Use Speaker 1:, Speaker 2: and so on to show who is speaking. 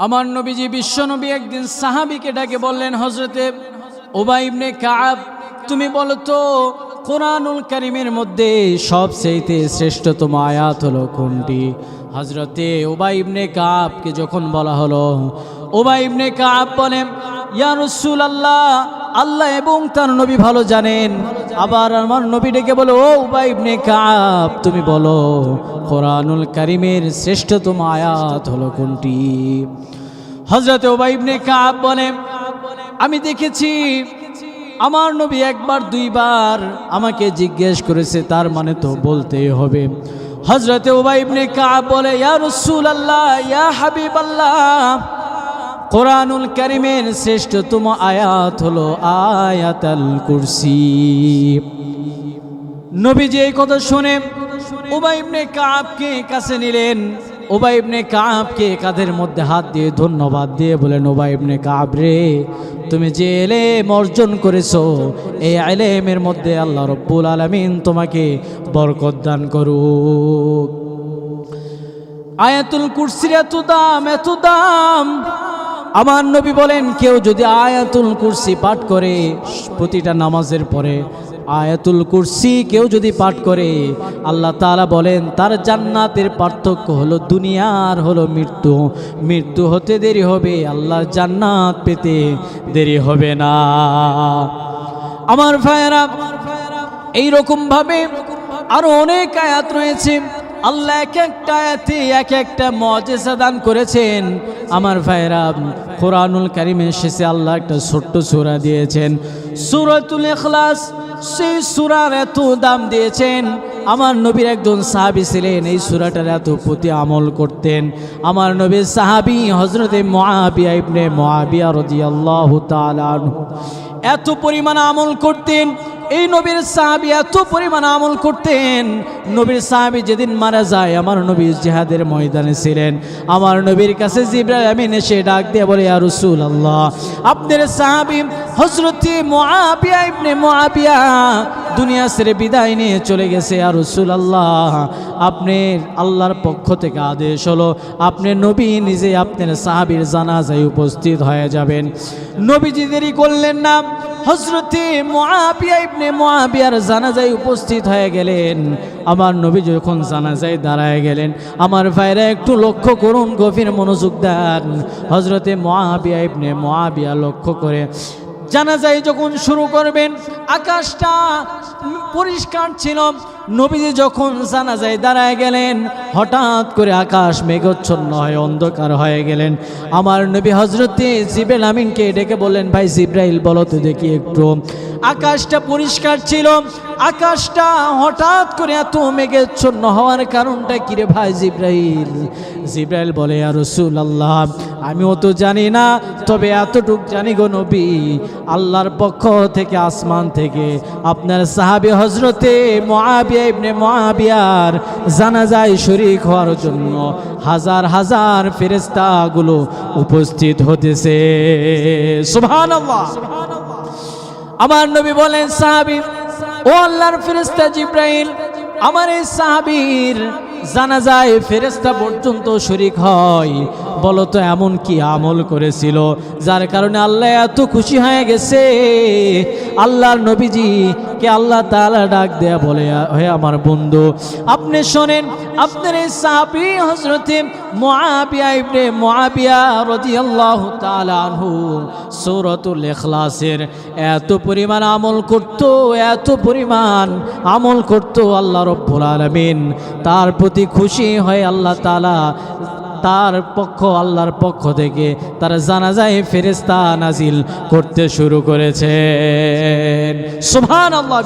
Speaker 1: আমার নবীজি বিশ্বনবী একদিন সাহাবীকে ডাকে বললেন, হযরতে উবাই ইবনে কাব, তুমি বলো তো কোরআনুল কারীমের মধ্যে সবচেয়ে শ্রেষ্ঠতম আয়াত হলো কোনটি? হযরতে উবাই ইবনে কাবকে যখন বলা হলো, উবাই ইবনে কাব বলেন, ইয়া রাসূলুল্লাহ, আল্লাহ এবং তার নবী ভালো জানেন। আবার আমার নবী ডেকে বলো, ও উবাই ইবনে কাব, তুমি বলো কোরআনুল কারীমের শ্রেষ্ঠতম আয়াত হলো কোনটি? হযরতে উবাই ইবনে কাব বলে, আমি দেখেছি আমার নবী একবার দুইবার আমাকে জিজ্ঞেস করেছে, তার মানে তো বলতেই হবে। হযরতে উবাই ইবনে কাব বলে, ইয়া রাসূলুল্লাহ, ইয়া হাবিবাল্লাহ, কোরআনুল কারীমের শ্রেষ্ঠতম আয়াত হলো আয়াতুল কুরসি। নবীজি এই কথা শুনে উবাই ইবনে কাবকে কাছে নিলেন। উবাই ইবনে কাবকে কাঁধের মধ্যে হাত দিয়ে ধন্যবাদ দিয়ে বলেন, উবাই ইবনে কাব রে, তুমি যে ইলম অর্জন করেছো, এই ইলমের মধ্যে আল্লাহ রাব্বুল আলামিন তোমাকে বরকত দান করুক। আয়াতুল কুরসির এত দাম, এত দাম। আমার নবী বলেন, কেউ যদি আয়াতুল কুরসি পাঠ করে প্রতিটা নামাজের পরে, আয়াতুল কুরসি কেউ যদি পাঠ করে, আল্লাহ তাআলা বলেন তার জান্নাতের পার্থক্য হলো দুনিয়ার হলো মৃত্যু। মৃত্যু হতে দেরি হবে, আল্লাহর জান্নাত পেতে দেরি হবে না। আমার ভাইয়েরা, এইরকম ভাবে আরো অনেক আয়াত রয়েছে। আল্লাহ এক একটা আয়াতে এক একটা মুআজিজা দান করেছেন। আমার ভাইয়েরা, কোরআনুল কারীমের শেষে আল্লাহ একটা ছোট্ট সূরা দিয়েছেন, সূরাতুল ইখলাস। সেই সূরার এত দাম দিয়েছেন। আমার নবীর একজন সাহাবী ছিলেন, এই সূরাটার এত প্রতি আমল করতেন। আমার নবীর সাহাবী হযরতে মুআবিয়া ইবনে মুআবিয়া রাদিয়াল্লাহু তাআলা আনহু এত পরিমাণ আমল করতেন। এই নবীর সাহাবী এত পরিমাণ আমল করতেন, নবীর সাহাবী যেদিন মারা যায়, আমার নবী জিহাদের ময়দানে ছিলেন। আমার নবীর কাছে জিবরাইল আমিন এসে ডাক দিয়ে বলে, ইয়া রাসূলুল্লাহ, আপনার সাহাবী হযরতে মুআবিয়া ইবনে মুআবিয়া দুনিয়া ছেড়ে বিদায় নিয়ে চলে গেছে। ইয়া রাসূলুল্লাহ, আপনার আল্লাহর পক্ষ থেকে আদেশ হলো আপনি নবী নিজে আপনার সাহাবীর জানাজায় উপস্থিত হয়ে যাবেন। নবীজি দেরি করলেন না, হযরতে মুআবিয়া ইবনে মুআবিয়ার জানাজায় উপস্থিত হয়ে গেলেন। আমার নবী যখন জানাজায় দাঁড়ায় গেলেন, আমার ভাইরা একটু লক্ষ্য করুন, গভীর মনোযোগ দেন। হযরতে মুআবিয়া ইবনে মুআবিয়া লক্ষ্য করে জানাজায় যখন শুরু করবেন, আকাশটা পরিষ্কার ছিল। নবীজি যখন জানাজায় দাঁড়ায় গেলেন, হঠাৎ করে আকাশ মেঘাচ্ছন্ন হয়ে অন্ধকার হয়ে গেলেন। আমার নবী হযরতে জিবরাইল আমিনকে ডেকে বললেন, ভাই জিবরাইল, বলো তো দেখি একটু, আকাশটা পরিষ্কার ছিল, আকাশটা হঠাৎ করে এত মেঘাচ্ছন্ন হওয়ার কারণটা কি রে ভাই জিবরাইল? জিবরাইল বলে, ইয়া রাসূলুল্লাহ, আমিও তো জানি না, তবে এতটুক জানি গো নবী, আল্লাহর পক্ষ থেকে আসমান থেকে আপনার সাহাবী হযরতে মুআবিয়া ইবনে মুআবিয়ার জানাজায় শরীক হওয়ার জন্য হাজার হাজার ফেরেশতাগুলো উপস্থিত হতেছে। সুবহানাল্লাহ। আমার নবী বলেন, সাহাবী, ও আল্লাহর ফেরেশতা জিবরাইল, আমার এই সাহাবীর জানাজায় ফেরেশতা পর্যন্ত শরীক হয়, বলো তো এমন কি আমল করেছিল যার কারণে আল্লাহ এত খুশি হয়ে গেছে? আল্লাহর নবীজি কে আল্লাহ তাআলা ডাক দেয়া বলে, হে আমার বন্ধু, আপনি শোনেন, আপনার এই সাহাবী হযরতে মুআবিয়া ইবনে মুআবিয়া রাদিয়াল্লাহু তাআলা আনহু সূরাতুল ইখলাসের এত পরিমাণ আমল করত, এত পরিমাণ আমল করত, আল্লাহ রাব্বুল আলামিন তার প্রতি খুশি হয়ে আল্লাহ তাআলা আল্লাহর পক্ষ থেকে তার জানাজায় ফেরেশতা নাজিল করতে শুরু করেছেন। সুবহানাল্লাহ।